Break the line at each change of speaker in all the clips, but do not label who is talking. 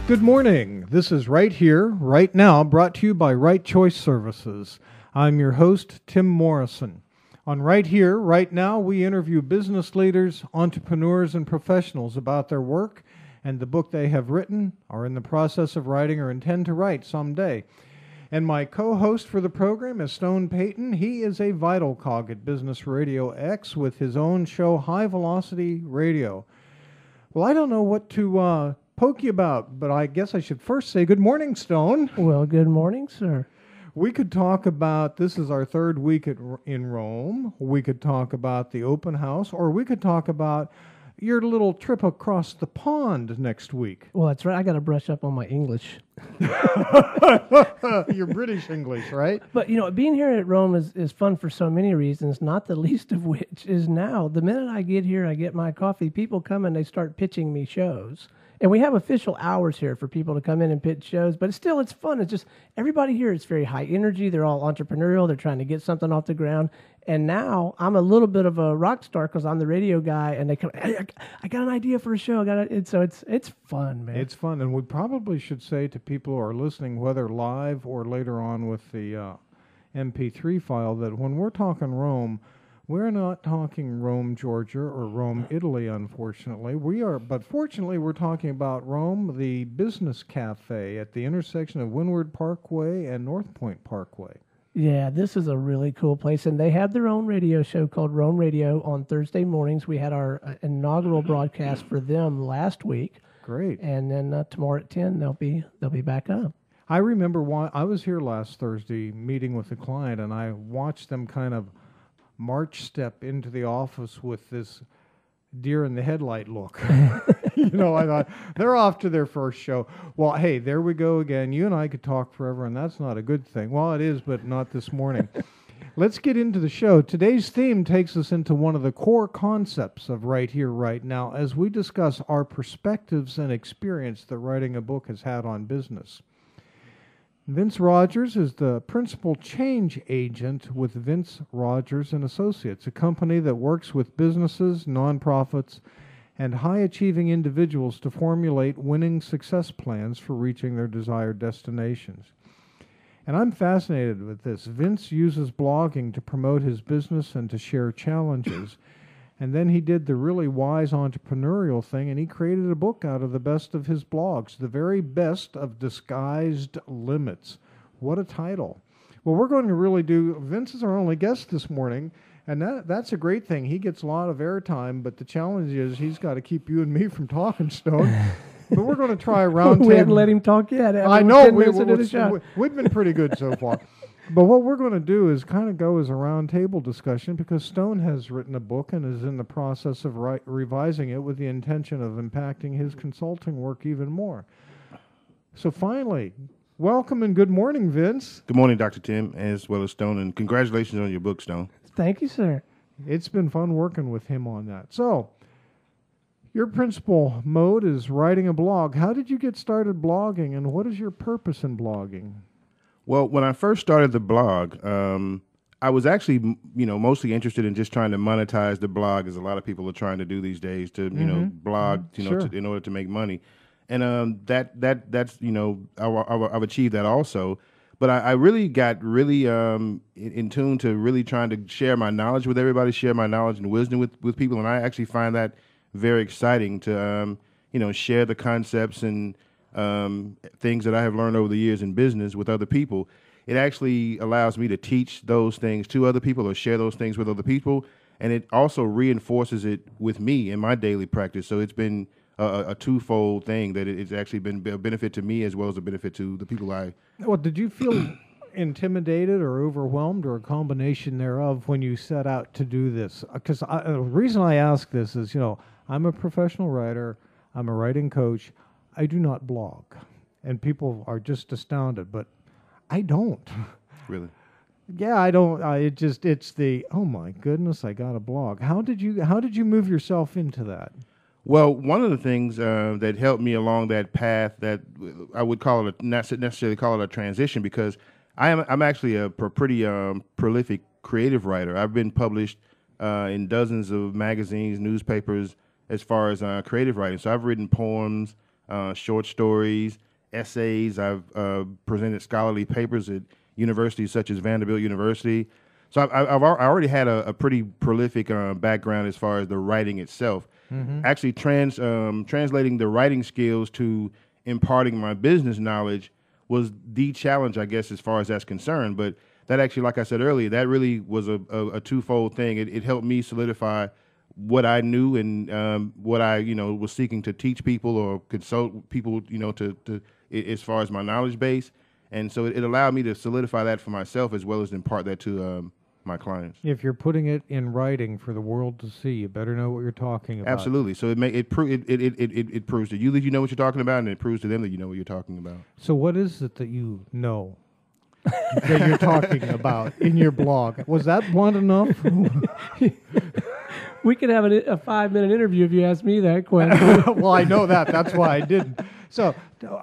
Good morning. This is Right Here, Right Now, brought to you by Right Choice Services. I'm your host, Tim Morrison. On Right Here, Right Now, we interview business leaders, entrepreneurs, and professionals about their work and the book they have written, are in the process of writing, or intend to write someday. And my co-host for the program is Stone Payton. He is a vital cog at Business Radio X with his own show, High Velocity Radio. Well, I don't know what to poke you about, but I guess I should first say good morning, Stone.
Well, good morning, sir.
We could talk about, this is our third week in Rome. We could talk about the open house, or we could talk about your little trip across the pond next week.
Well, that's right. I got to brush up on my English.
Your British English, right?
But, being here at Rome is fun for so many reasons, not the least of which is now, the minute I get here, I get my coffee, people come and they start pitching me shows. And we have official hours here for people to come in and pitch shows, but it's fun. It's just everybody here is very high energy. They're all entrepreneurial. They're trying to get something off the ground. And now I'm a little bit of a rock star because I'm the radio guy, and they come, hey, I got an idea for a show. So it's fun, man.
It's fun, and we probably should say to people who are listening, whether live or later on with the MP3 file, that when we're talking Rome, we're not talking Rome, Georgia, or Rome, Italy, unfortunately. But fortunately, we're talking about Rome, the business cafe at the intersection of Windward Parkway and North Point Parkway.
Yeah, this is a really cool place, and they have their own radio show called Rome Radio on Thursday mornings. We had our inaugural broadcast for them last week.
Great.
And then tomorrow at 10, they'll be back up.
I remember I was here last Thursday meeting with a client, and I watched them kind of march step into the office with this deer in the headlight look. I thought, they're off to their first show. Well, hey, there we go again. You and I could talk forever, and that's not a good thing. Well, it is, but not this morning. Let's get into the show. Today's theme takes us into one of the core concepts of Right Here, Right Now, as we discuss our perspectives and experience that writing a book has had on business. Vince Rogers is the principal change agent with Vince Rogers and Associates, a company that works with businesses, nonprofits, and high-achieving individuals to formulate winning success plans for reaching their desired destinations. And I'm fascinated with this. Vince uses blogging to promote his business and to share challenges. And then he did the really wise entrepreneurial thing, and he created a book out of the best of his blogs, The Very Best of Disguised Limits. What a title. Well, we're going to really Vince is our only guest this morning, and that's a great thing. He gets a lot of airtime, but the challenge is he's got to keep you and me from talking, Stone. But we're going to try a round table.
We haven't let him talk yet.
I know. We've been pretty good so far. But what we're going to do is kind of go as a round table discussion, because Stone has written a book and is in the process of revising it with the intention of impacting his consulting work even more. So finally, welcome and good morning, Vince.
Good morning, Dr. Tim, as well as Stone, and congratulations on your book, Stone.
Thank you, sir.
It's been fun working with him on that. So, your principal mode is writing a blog. How did you get started blogging, and what is your purpose in blogging?
Well, when I first started the blog, I was actually, mostly interested in just trying to monetize the blog, as a lot of people are trying to do these days, to, blog,
Sure.
in order to make money. And that's, I've achieved that also. But I really got in tune to really trying to share my knowledge with everybody, share my knowledge and wisdom with people. And I actually find that very exciting to, share the concepts and things that I have learned over the years in business with other people. It actually allows me to teach those things to other people or share those things with other people. And it also reinforces it with me in my daily practice. So it's been a twofold thing, that it's actually been a benefit to me as well as a benefit to the people I...
Well, did you feel intimidated or overwhelmed, or a combination thereof, when you set out to do this? Because the reason I ask this is, I'm a professional writer. I'm a writing coach. I do not blog. And people are just astounded, but I don't.
Really?
Yeah, I don't. It's the, oh my goodness, I got a blog. How did you move yourself into that?
Well, one of the things that helped me along that path, that I would call it, not necessarily call it a transition, because I'm actually a pretty prolific creative writer. I've been published in dozens of magazines, newspapers, as far as creative writing. So I've written poems, short stories, essays. I've presented scholarly papers at universities such as Vanderbilt University. So I already had a pretty prolific background as far as the writing itself. Actually, translating the writing skills to imparting my business knowledge was the challenge, I guess, as far as that's concerned. But that actually, like I said earlier, that really was a twofold thing. It helped me solidify what I knew and what I, was seeking to teach people or consult people, to as far as my knowledge base. And so it allowed me to solidify that for myself as well as impart that to my clients.
If you're putting it in writing for the world to see, you better know what you're talking about.
Absolutely. So it proves to you that you know what you're talking about, and it proves to them that you know what you're talking about.
So what is it that you know that you're talking about in your blog? Was that blunt enough?
We could have a 5-minute interview if you asked me that question.
Well, I know that. That's why I didn't. So,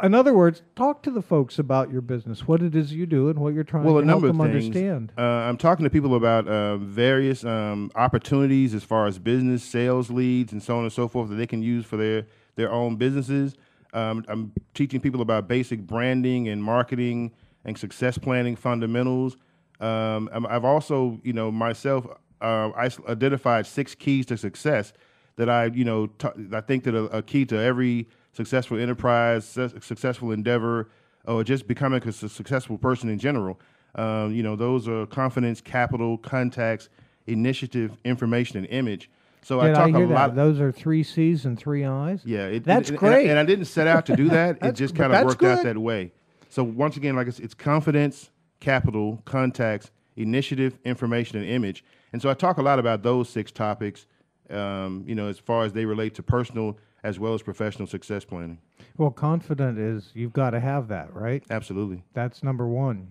in other words, talk to the folks about your business, what it is you do, and what you're trying to help them understand.
I'm talking to people about various opportunities as far as business, sales leads, and so on and so forth that they can use for their own businesses. I'm teaching people about basic branding and marketing and success planning fundamentals. I've also, myself, I identified 6 keys to success that I think that a key to every successful enterprise, successful endeavor, or just becoming a successful person in general. Those are confidence, capital, contacts, initiative, information, and image. So I talk a lot.
Those are 3 C's and 3 I's.
Yeah,
that's great.
And I didn't set out to do that. It just kind of worked out that way. So once again, like it's confidence, capital, contacts, initiative, information, and image. And so I talk a lot about those 6 topics, as far as they relate to personal as well as professional success planning.
Well, confident is you've got to have that, right?
Absolutely.
That's number 1.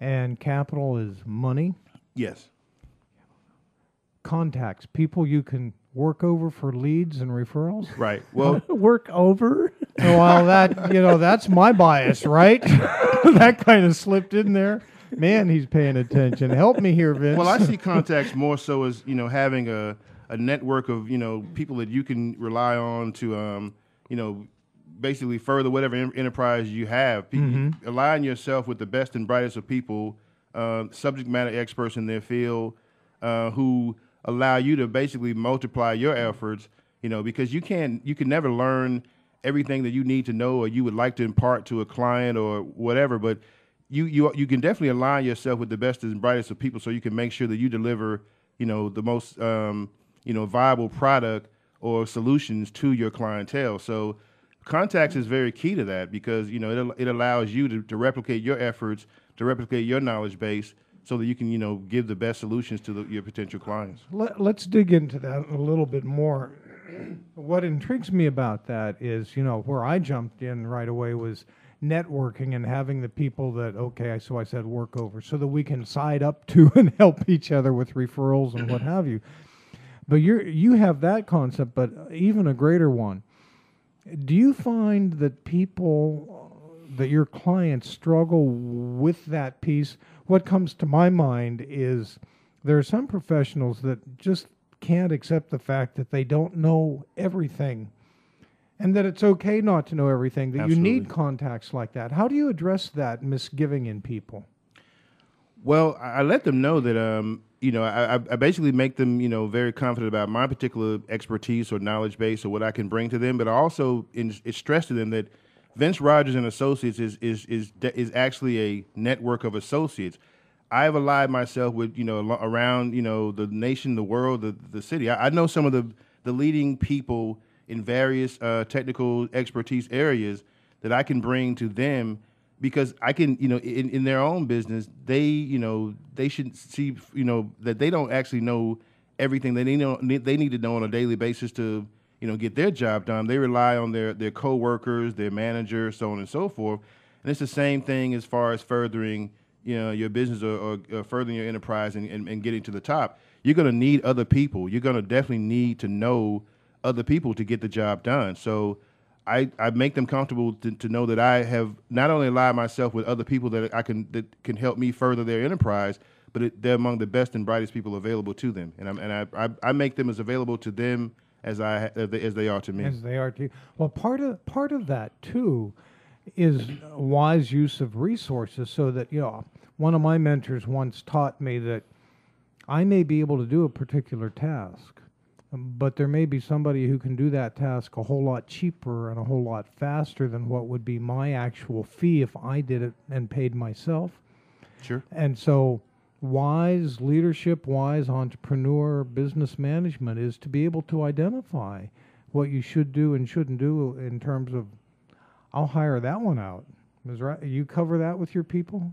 And capital is money.
Yes.
Contacts, people you can work over for leads and referrals.
Right. Well,
work over?
Well, that's my bias, right? That kind of slipped in there. Man, he's paying attention. Help me here, Vince.
Well, I see contacts more so as, having a network of, people that you can rely on to, basically further whatever enterprise you have. Align yourself with the best and brightest of people, subject matter experts in their field, who allow you to basically multiply your efforts, because you can never learn everything that you need to know or you would like to impart to a client or whatever, but you can definitely align yourself with the best and brightest of people so you can make sure that you deliver, the most, viable product or solutions to your clientele. So contacts is very key to that because, it allows you to replicate your efforts, to replicate your knowledge base so that you can, give the best solutions to your potential clients.
Let's dig into that a little bit more. What intrigues me about that is, where I jumped in right away was networking and having the people that, so I said work over, so that we can side up to and help each other with referrals and what have you. But you have that concept, but even a greater one. Do you find that that your clients struggle with that piece? What comes to my mind is there are some professionals that just can't accept the fact that they don't know everything and that it's okay not to know everything, that
Absolutely.
You need contacts like that. How do you address that misgiving in people?
Well, I let them know that, I basically make them, very confident about my particular expertise or knowledge base or what I can bring to them. But I also stress to them that Vince Rogers and Associates is actually a network of associates. I've allied myself with, around, the nation, the world, the city. I know some of the leading people in various technical expertise areas that I can bring to them. Because I can, in their own business, they should see, that they don't actually know everything they need to know on a daily basis to, get their job done. They rely on their coworkers, their managers, so on and so forth. And it's the same thing as far as furthering, your business or furthering your enterprise and getting to the top. You're going to need other people. You're going to definitely need to know other people to get the job done. So I make them comfortable to know that I have not only allied myself with other people that can help me further their enterprise, but they're among the best and brightest people available to them, and I make them as available to them as they are to me.
As they are to you. Well, part of that too is wise use of resources, so that, you know, one of my mentors once taught me that I may be able to do a particular task, but there may be somebody who can do that task a whole lot cheaper and a whole lot faster than what would be my actual fee if I did it and paid myself.
Sure.
And so wise leadership, wise entrepreneur, business management is to be able to identify what you should do and shouldn't do in terms of, I'll hire that one out. Is right? You cover that with your people?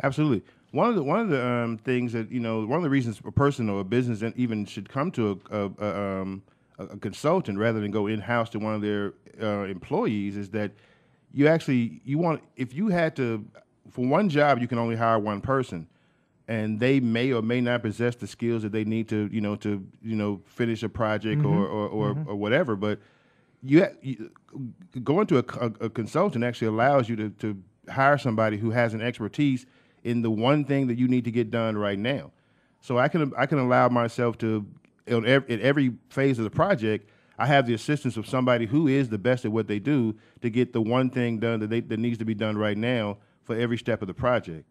Absolutely. One of the things that, you know, one of the reasons a person or a business even should come to a consultant rather than go in-house to one of their employees is that if you had to, for one job, you can only hire one person, and they may or may not possess the skills that they need to finish a project or whatever. But going to a consultant actually allows you to hire somebody who has an expertise in the one thing that you need to get done right now. So I can allow myself to, in every phase of the project, I have the assistance of somebody who is the best at what they do to get the one thing done that needs to be done right now for every step of the project.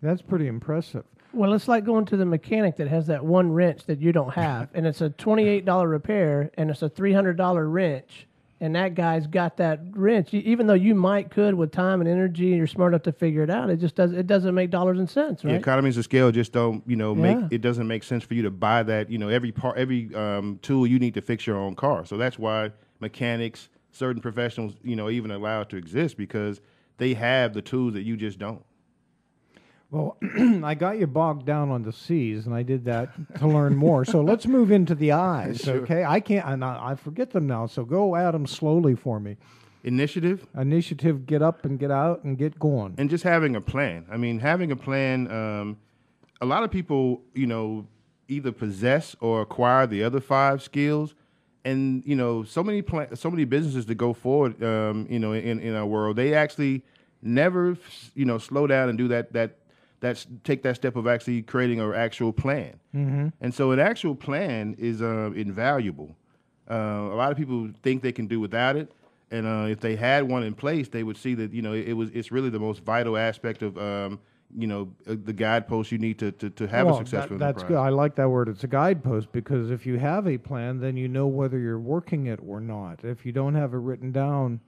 That's pretty impressive.
Well, it's like going to the mechanic that has that one wrench that you don't have, and it's a $28 repair, and it's a $300 wrench, and that guy's got that wrench. Even though you could with time and energy, and you're smart enough to figure it out, it doesn't make dollars and cents, right?
Yeah, economies of scale just don't, it doesn't make sense for you to buy that, every tool you need to fix your own car. So that's why mechanics, certain professionals, even allowed to exist, because they have the tools that you just don't.
Well, I got you bogged down on the C's, and I did that to learn more. So let's move into the I's,
Sure.
okay? I can't, and I forget them now, so go at them slowly for me.
Initiative,
get up and get out and get going.
and just having a plan. I mean, having a plan, a lot of people, either possess or acquire the other 5 skills. And, so many businesses that go forward, in our world, they actually never, slow down and do take that step of actually creating an actual plan. Mm-hmm. And so an actual plan is invaluable. A lot of people think they can do without it. And if they had one in place, they would see that, it's really the most vital aspect of, the guidepost you need to have a successful enterprise.
That's good. I like that word. It's a guidepost, because if you have a plan, then you know whether you're working it or not. If you don't have it written down,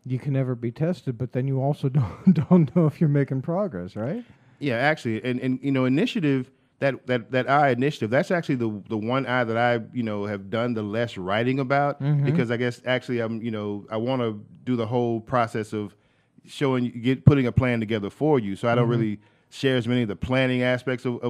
you can never be tested, but then you also don't know if you're making progress, right?
Yeah, actually, and initiative, that I initiative, that's actually the one I that I have done the less writing about, because I guess actually I want to do the whole process of putting a plan together for you, so I don't really share as many of the planning aspects of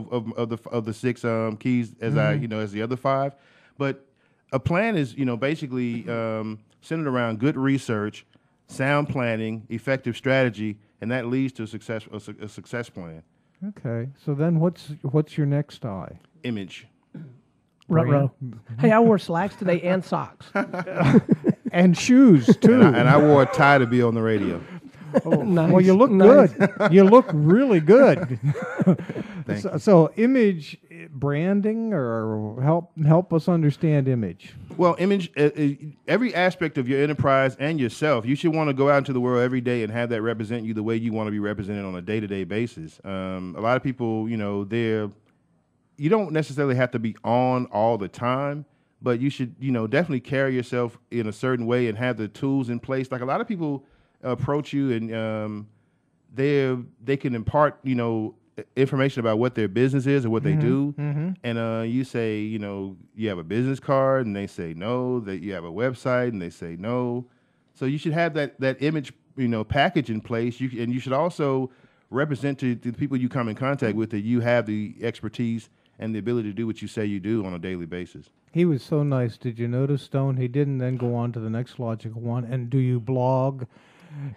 the 6 keys as as the other 5, but a plan is basically centered around good research, sound planning, effective strategy, and that leads to a success plan.
Okay. So then what's your next I?
Image.
Ruh-roh. Hey, I wore slacks today and socks.
And shoes, too.
And I wore a tie to be on the radio.
Oh,
nice.
Well, you look good. You look really good. So image branding, or help us understand image.
Well, image, every aspect of your enterprise and yourself, you should want to go out into the world every day and have that represent you the way you want to be represented on a day-to-day basis. A lot of people, you don't necessarily have to be on all the time, but you should, definitely carry yourself in a certain way and have the tools in place. Like, a lot of people approach you and they can impart, information about what their business is or what they do. And you say, you have a business card, and they say no. That you have a website, and they say no. So you should have that image, package in place. And you should also represent to the people you come in contact with that you have the expertise and the ability to do what you say you do on a daily basis.
He was so nice. Did you notice, Stone? He didn't then go on to the next logical one. And do you blog?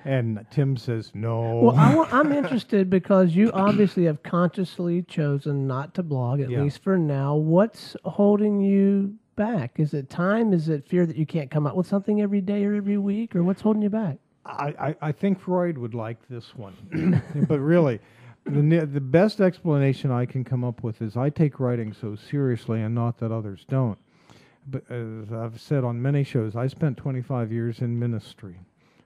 And Tim says no.
Well, I'm interested, because you obviously have consciously chosen not to blog, at least for now. What's holding you back? Is it time? Is it fear that you can't come up with something every day or every week? Or what's holding you back?
I think Freud would like this one. But really, the best explanation I can come up with is I take writing so seriously, and not that others don't. but as I've said on many shows, I spent 25 years in ministry.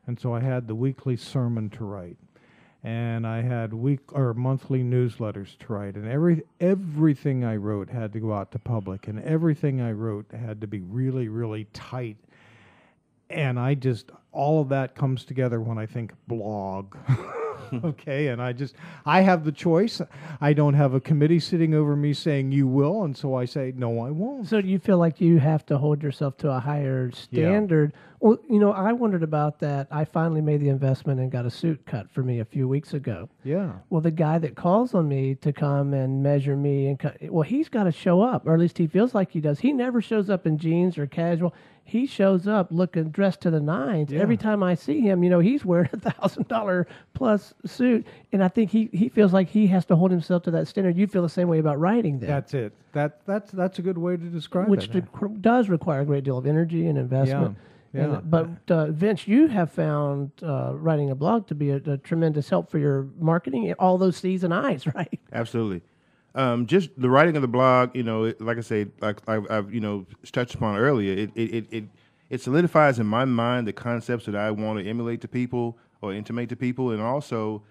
And so I had the weekly sermon to write. And I had monthly newsletters to write. And everything I wrote had to go out to public. And everything I wrote had to be really, really tight. And all of that comes together when I think blog. Okay, and I have the choice. I don't have a committee sitting over me saying you will, and so I say, no, I won't.
So do you feel like you have to hold yourself to a higher standard? Yeah. Well, I wondered about that. I finally made the investment and got a suit cut for me a few weeks ago.
Yeah.
Well, the guy that calls on me to come and measure me, he's got to show up, or at least he feels like he does. He never shows up in jeans or casual. He shows up looking dressed to the nines. Yeah. Every time I see him, he's wearing $1,000 plus suit, and I think he feels like he has to hold himself to that standard. You feel the same way about writing, then?
That's it. That's a good way to describe it.
Which does require a great deal of energy and investment.
Yeah.
But Vince, you have found writing a blog to be a tremendous help for your marketing. All those C's and I's, right?
Absolutely. Just the writing of the blog, like I say, like I've touched upon earlier, it solidifies in my mind the concepts that I want to emulate to people or intimate to people, and also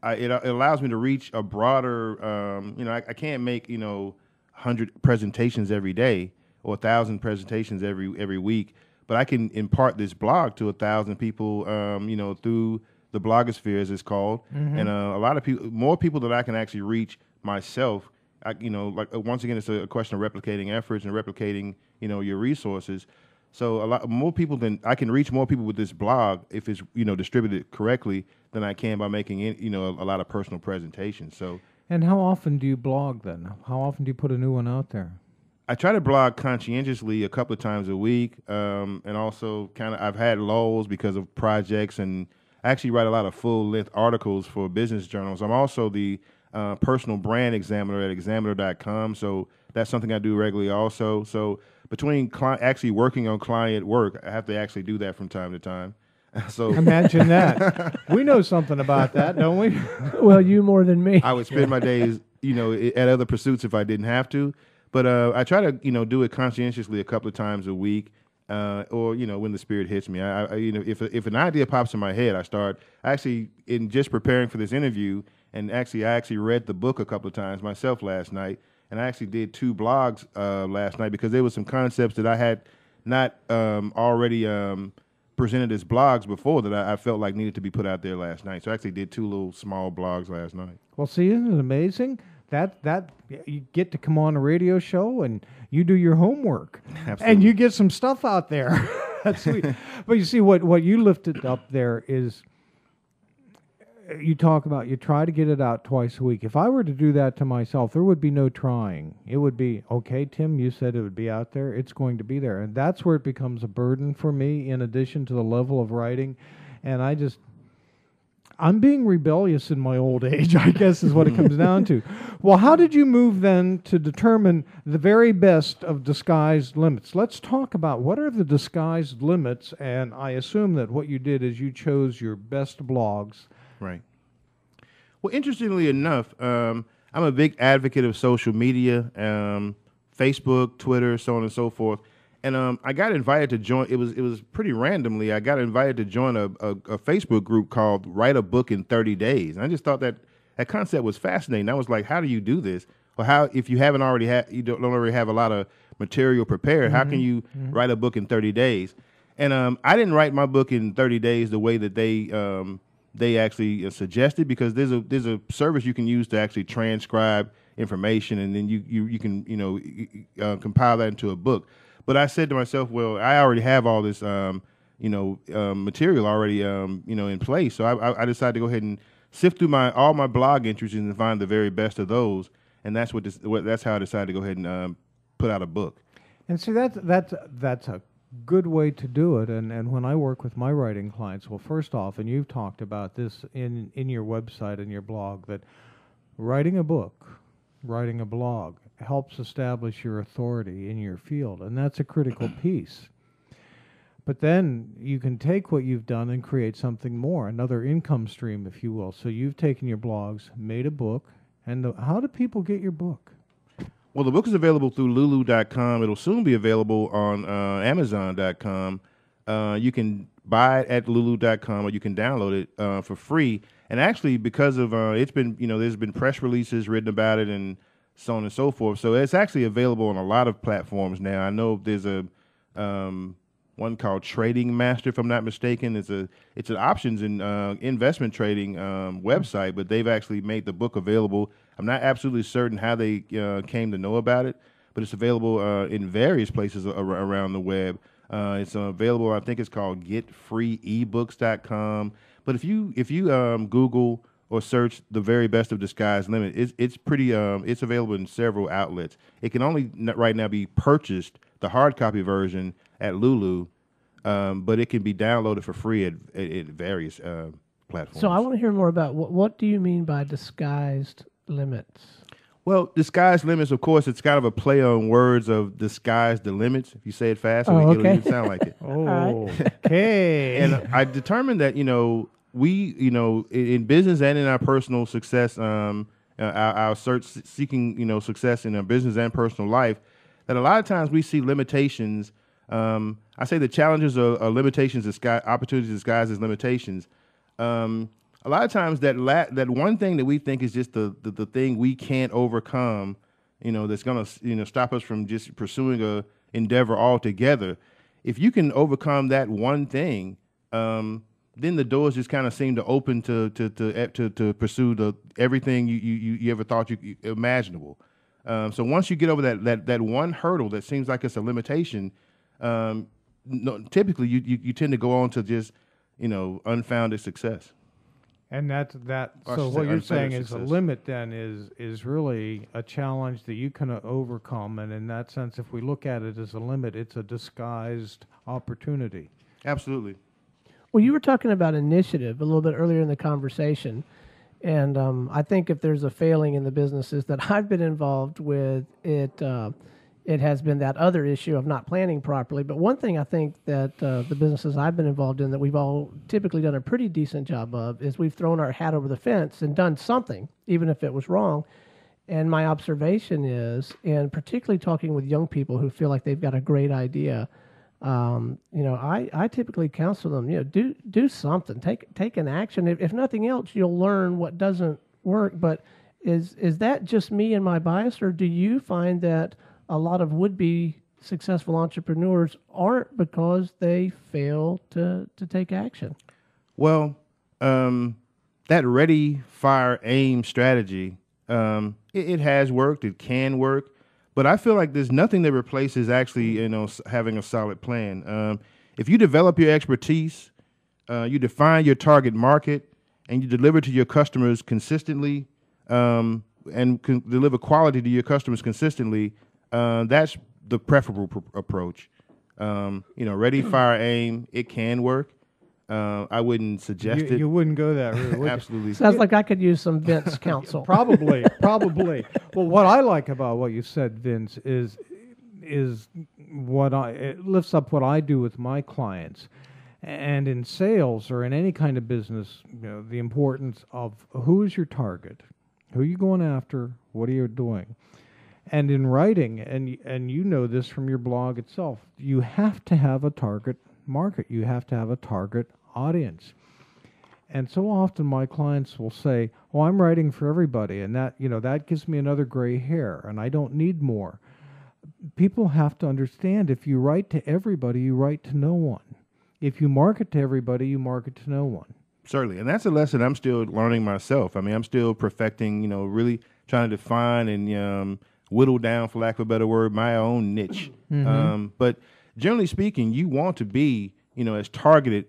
it allows me to reach a broader. I can't make 100 presentations every day or 1,000 presentations every week, but I can impart this blog to 1,000 people, through the blogosphere, as it's called, and a lot of people, more people that I can actually reach myself. Once again, it's a question of replicating efforts and replicating, your resources. So a lot more people I can reach more people with this blog if it's, distributed correctly than I can by making it, a lot of personal presentations. So.
And how often do you blog then? How often do you put a new one out there?
I try to blog conscientiously a couple of times a week, and also I've had lulls because of projects, and I actually write a lot of full-length articles for business journals. I'm also the personal brand examiner at examiner.com, so that's something I do regularly also. So between actually working on client work, I have to actually do that from time to time. So
imagine that. We know something about that, don't we?
Well, you more than me.
I would spend my days, at other pursuits if I didn't have to. But I try to, do it conscientiously a couple of times a week, or when the spirit hits me. If an idea pops in my head, in just preparing for this interview, and I actually read the book a couple of times myself last night, and I actually did 2 blogs last night because there were some concepts that I had not already presented as blogs before that I felt like needed to be put out there last night. So I actually did 2 little small blogs last night.
Well, see, isn't it amazing? That you get to come on a radio show and you do your homework.
Absolutely.
And you get some stuff out there. That's sweet. But you see, what you lifted up there is you try to get it out twice a week. If I were to do that to myself, there would be no trying. It would be, okay, Tim, you said it would be out there. It's going to be there. And that's where it becomes a burden for me in addition to the level of writing. And I'm being rebellious in my old age, I guess is what it comes down to. Well, how did you move then to determine the very best of disguised limits? Let's talk about what are the disguised limits, and I assume that what you did is you chose your best blogs.
Right. Well, interestingly enough, I'm a big advocate of social media, Facebook, Twitter, so on and so forth. And I got invited to join. It was pretty randomly. I got invited to join a Facebook group called "Write a Book in 30 Days." And I just thought that concept was fascinating. I was like, "How do you do this? Or how, if you haven't already you don't already have a lot of material prepared, how can you write a book in 30 days?" And I didn't write my book in 30 days the way that they actually suggested, because there's a service you can use to actually transcribe information, and then you can compile that into a book. But I said to myself, well, I already have all this, material already, in place. So I decided to go ahead and sift through all my blog entries and find the very best of those. And that's that's how I decided to go ahead and put out a book.
And see, that's a good way to do it. And when I work with my writing clients, well, first off, and you've talked about this in your website and your blog, that writing a book, writing a blog helps establish your authority in your field, and that's a critical piece. But then you can take what you've done and create something more, another income stream, if you will. So you've taken your blogs, made a book, and how do people get your book?
Well, the book is available through Lulu.com. It'll soon be available on Amazon.com. You can buy it at Lulu.com, or you can download it for free. And actually, because of it's been, there's been press releases written about it and so on and so forth. So it's actually available on a lot of platforms now. I know there's a one called Trading Master, if I'm not mistaken. It's an options and investment trading website, but they've actually made the book available. I'm not absolutely certain how they came to know about it, but it's available in various places around the web. It's available. I think it's called GetFreeEbooks.com. But if you Google or search "The Very Best of The Sky's Limit," it's pretty. It's available in several outlets. It can only right now be purchased, the hard copy version, at Lulu, but it can be downloaded for free at various platforms.
So I want to hear more about what do you mean by disguised limits?
Well, disguised limits, of course, it's kind of a play on words of disguise the limits. If you say it fast, it'll even sound like it.
Okay.
And I determined that, we, in business and in our personal success, our seeking, success in our business and personal life, that a lot of times we see limitations. I say the challenges are limitations, opportunities disguised as limitations. A lot of times that one thing that we think is just the thing we can't overcome, that's going to stop us from just pursuing a endeavor altogether. If you can overcome that one thing, then the doors just kind of seem to open to pursue everything you ever thought you imaginable. So once you get over that one hurdle that seems like it's a limitation, typically you tend to go on to just unfounded success.
And that. So what you're saying is a limit then is really a challenge that you can overcome. And in that sense, if we look at it as a limit, it's a disguised opportunity.
Absolutely.
Well, you were talking about initiative a little bit earlier in the conversation. And I think if there's a failing in the businesses that I've been involved with, it has been that other issue of not planning properly. But one thing I think that the businesses I've been involved in that we've all typically done a pretty decent job of is we've thrown our hat over the fence and done something, even if it was wrong. And my observation is, and particularly talking with young people who feel like they've got a great idea, I typically counsel them, do something, take an action. If nothing else, you'll learn what doesn't work. But is that just me and my bias, or do you find that a lot of would-be successful entrepreneurs aren't because they fail to take action?
Well, that ready, fire, aim strategy, it has worked. It can work. But I feel like there's nothing that replaces actually, having a solid plan. If you develop your expertise, you define your target market, and you deliver to your customers consistently, and deliver quality to your customers consistently, that's the preferable approach. Ready, fire, aim. It can work. I wouldn't suggest it.
You wouldn't go that route, would you?
Absolutely.
Sounds like I could use some Vince counsel.
Probably. Well, what I like about what you said, Vince, is it lifts up what I do with my clients. And in sales or in any kind of business, the importance of who is your target, who are you going after, what are you doing? And in writing, and you know this from your blog itself, you have to have a target market. You have to have a target audience. And so often my clients will say, "Oh, I'm writing for everybody, and that gives me another gray hair, and I don't need more." People have to understand, if you write to everybody, you write to no one. If you market to everybody, you market to no one.
Certainly, and that's a lesson I'm still learning myself. I mean, I'm still perfecting, really trying to define and whittle down, for lack of a better word, my own niche.
Mm-hmm.
But generally speaking, you want to be, as targeted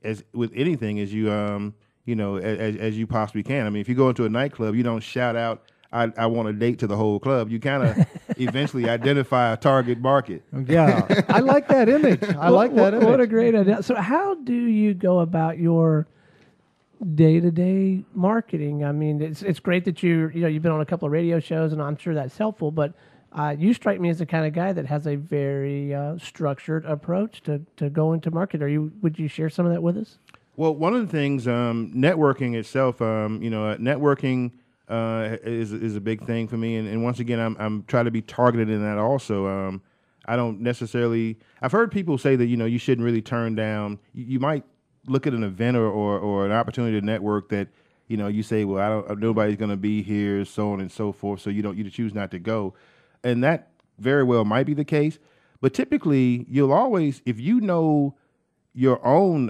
as with anything as you, as you possibly can. I mean, if you go into a nightclub, you don't shout out, I want a date to the whole club. You kind of eventually identify a target market.
Yeah, I like that image.
What a great idea. So how do you go about your day-to-day marketing? I mean, it's great that you've been on a couple of radio shows, and I'm sure that's helpful, but you strike me as the kind of guy that has a very structured approach to go into market. Would you share some of that with us?
Well, one of the things, networking itself, networking is a big thing for me. And once again, I'm trying to be targeted in that also. I don't necessarily. I've heard people say that you shouldn't really turn down. You might look at an event or an opportunity to network that you say, well, nobody's going to be here, so on and so forth. So you choose not to go, and that very well might be the case. But typically, you'll always, if you know your own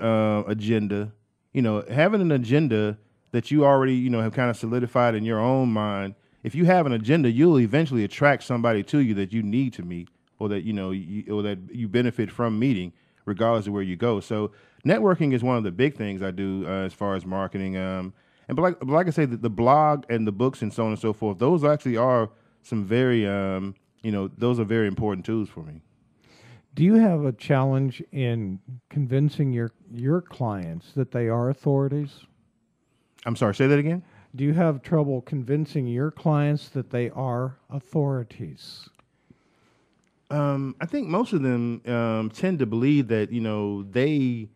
agenda, having an agenda that you already have kind of solidified in your own mind. If you have an agenda, you'll eventually attract somebody to you that you need to meet, or that or that you benefit from meeting, regardless of where you go. So networking is one of the big things I do as far as marketing. But like I say, the blog and the books and so on and so forth, those actually are some very those are very important tools for me.
Do you have a challenge in convincing your clients that they are authorities?
I'm sorry, say that again?
Do you have trouble convincing your clients that they are authorities?
I think most of them tend to believe that, they,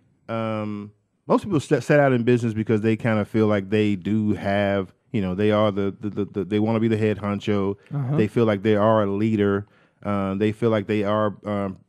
most people set out in business because they kind of feel like they do have, they are they want to be the head honcho. Uh-huh. They feel like they are a leader. They feel like they are,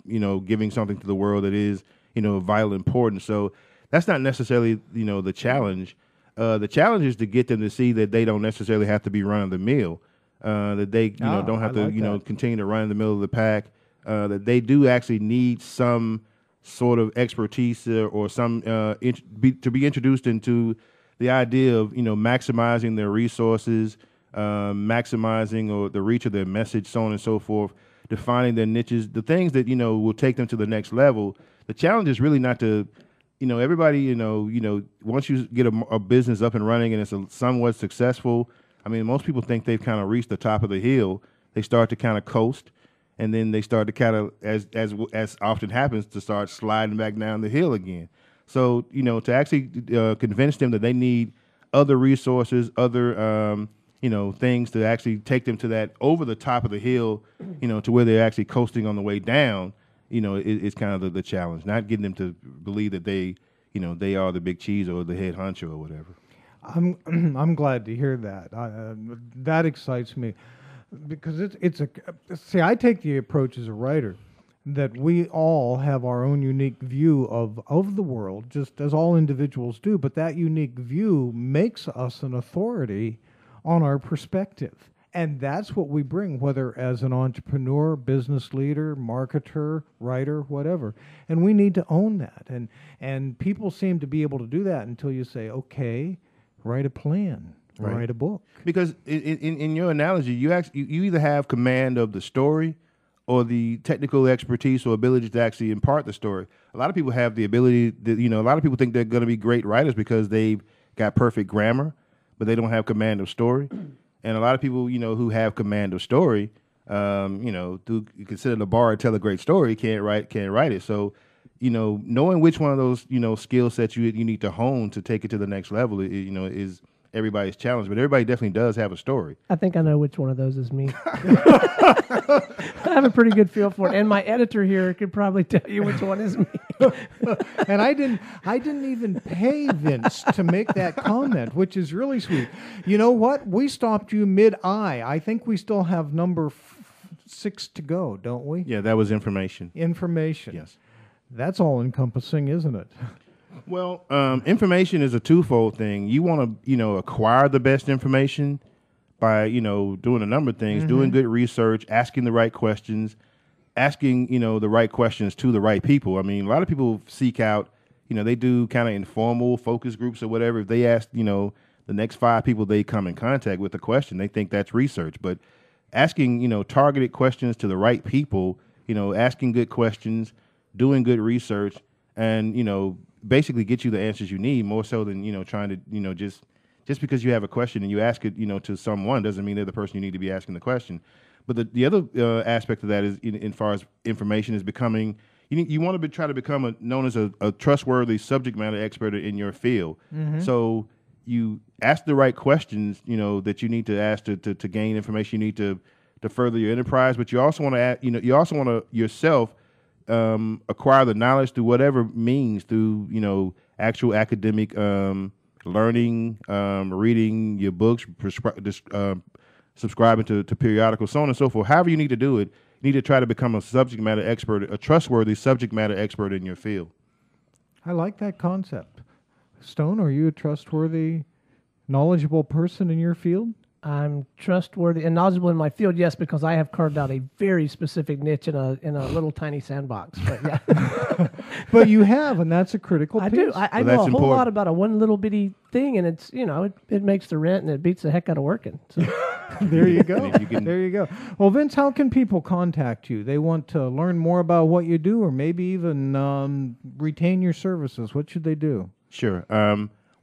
giving something to the world that is, of vital importance. So that's not necessarily, the challenge. The challenge is to get them to see that they don't necessarily have to be run of the mill, that they, don't have to, continue to run in the middle of the pack, that they do actually need some sort of expertise or some to be introduced into the idea of, maximizing their resources, maximizing or the reach of their message, so on and so forth, defining their niches, the things that, will take them to the next level. The challenge is really not to, everybody, once you get a business up and running and it's somewhat successful, I mean, most people think they've kind of reached the top of the hill. They start to kind of coast, and then they start to kind of, as often happens, to start sliding back down the hill again. So, to actually convince them that they need other resources, other, things to actually take them to that over the top of the hill, to where they're actually coasting on the way down. It's kind of the challenge, not getting them to believe that they are the big cheese or the head honcho or whatever.
I'm glad to hear that. That excites me, because see, I take the approach as a writer that we all have our own unique view of the world, just as all individuals do. But that unique view makes us an authority on our perspective. And that's what we bring, whether as an entrepreneur, business leader, marketer, writer, whatever. And we need to own that. And people seem to be able to do that until you say, okay, write a plan, write a book. Because
in your analogy, you either have command of the story or the technical expertise or ability to actually impart the story. A lot of people have the ability that, a lot of people think they're going to be great writers because they've got perfect grammar, but they don't have command of story. And a lot of people, who have command of story, do consider the bar to tell a great story, can't write it. So, knowing which one of those, skill sets you need to hone to take it to the next level, is everybody's challenge. But everybody definitely does have a story.
I think I know which one of those is me. I have a pretty good feel for it, and my editor here could probably tell you which one is me.
And I didn't even pay Vince to make that comment, which is really sweet. You know what? We stopped you mid-eye. I think we still have number 6 to go, don't we?
Yeah, that was information.
Information.
Yes.
That's all encompassing, isn't it?
Well, information is a twofold thing. You want to, acquire the best information by, doing a number of things, doing good research, asking the right questions, asking, the right questions to the right people. I mean, a lot of people seek out, they do kind of informal focus groups or whatever. If they ask, the next 5 people they come in contact with a question, they think that's research. But asking, targeted questions to the right people, asking good questions, doing good research, and, basically get you the answers you need, more so than, trying to, just because you have a question and you ask it, to someone doesn't mean they're the person you need to be asking the question. But the other aspect of that is, in far as information is becoming, you want to try to become known as a trustworthy subject matter expert in your field. Mm-hmm. So you ask the right questions, that you need to ask to gain information you need to further your enterprise. But you also want to, you also want to yourself acquire the knowledge through whatever means, through actual academic learning, reading your books, subscribing to periodicals, so on and so forth. However you need to do it, you need to try to become a subject matter expert, a trustworthy subject matter expert in your field.
I like that concept. Stone, are you a trustworthy, knowledgeable person in your field?
I'm trustworthy and knowledgeable in my field, yes, because I have carved out a very specific niche in a little tiny sandbox. But yeah,
but you have, and that's a critical piece.
I do. I know a whole lot about a one little bitty thing, and it's it makes the rent and it beats the heck out of working. So.
There you go. There you go. Well, Vince, how can people contact you? They want to learn more about what you do, or maybe even retain your services. What should they do?
Sure.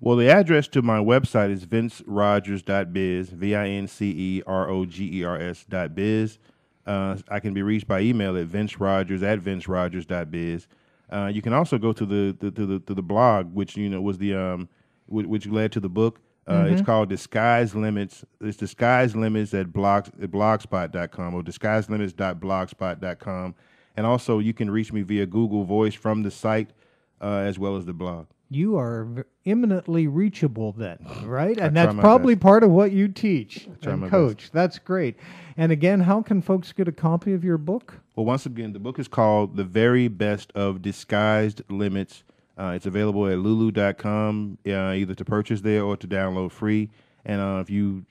Well, the address to my website is vincerogers.biz, vincerogers.biz. I can be reached by email at vincerogers@vincerogers.biz. You can also go to the blog, which was which led to the book. It's called Disguise Limits. It's Disguise Limits at blogspot.com or disguiselimits.blogspot.com. And also, you can reach me via Google Voice from the site as well as the blog.
You are eminently reachable then, right? And that's probably part of what you teach and coach. Best. That's great. And again, how can folks get a copy of your book? Well,
once again, the book is called The Very Best of Disguised Limits. It's available at lulu.com, either to purchase there or to download free. And if you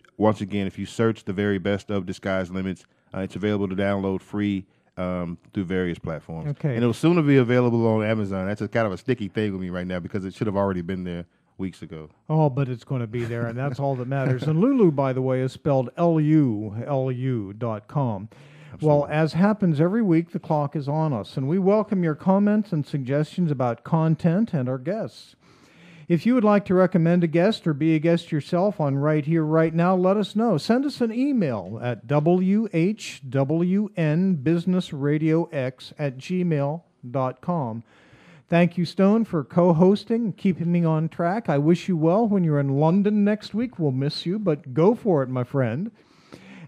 search The Very Best of Disguised Limits, it's available to download free through various platforms.
Okay.
And it will soon be available on Amazon. That's kind of a sticky thing with me right now because it should have already been there weeks ago.
Oh, but it's going to be there, and that's all that matters. And Lulu, by the way, is spelled LULU.com. Well, as happens every week, the clock is on us, and we welcome your comments and suggestions about content and our guests. If you would like to recommend a guest or be a guest yourself on Right Here, Right Now, let us know. Send us an email at whwnbusinessradiox@gmail.com. Thank you, Stone, for co-hosting and keeping me on track. I wish you well when you're in London next week. We'll miss you, but go for it, my friend.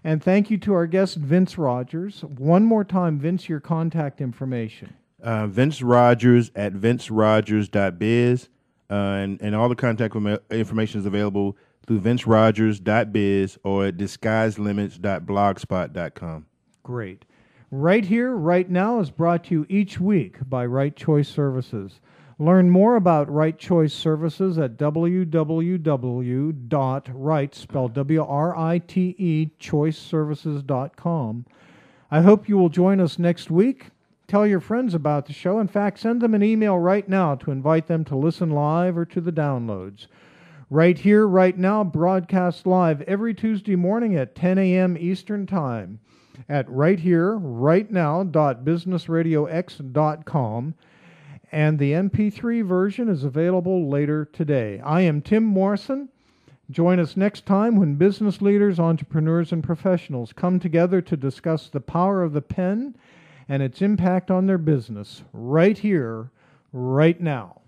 And thank you to our guest, Vince Rogers. One more time, Vince, your contact information.
Vince Rogers at vincerogers.biz. And all the contact information is available through vincerogers.biz or at disguiselimits.blogspot.com.
Great. Right Here, Right Now is brought to you each week by Right Choice Services. Learn more about Right Choice Services at www.right, spelled W-R-I-T-E, choiceservices.com. I hope you will join us next week. Tell your friends about the show. In fact, send them an email right now to invite them to listen live or to the downloads. Right Here, Right Now broadcasts live every Tuesday morning at 10 a.m. Eastern Time at righthererightnow.businessradiox.com. And the MP3 version is available later today. I am Tim Morrison. Join us next time when business leaders, entrepreneurs, and professionals come together to discuss the power of the pen and its impact on their business. Right here, right now.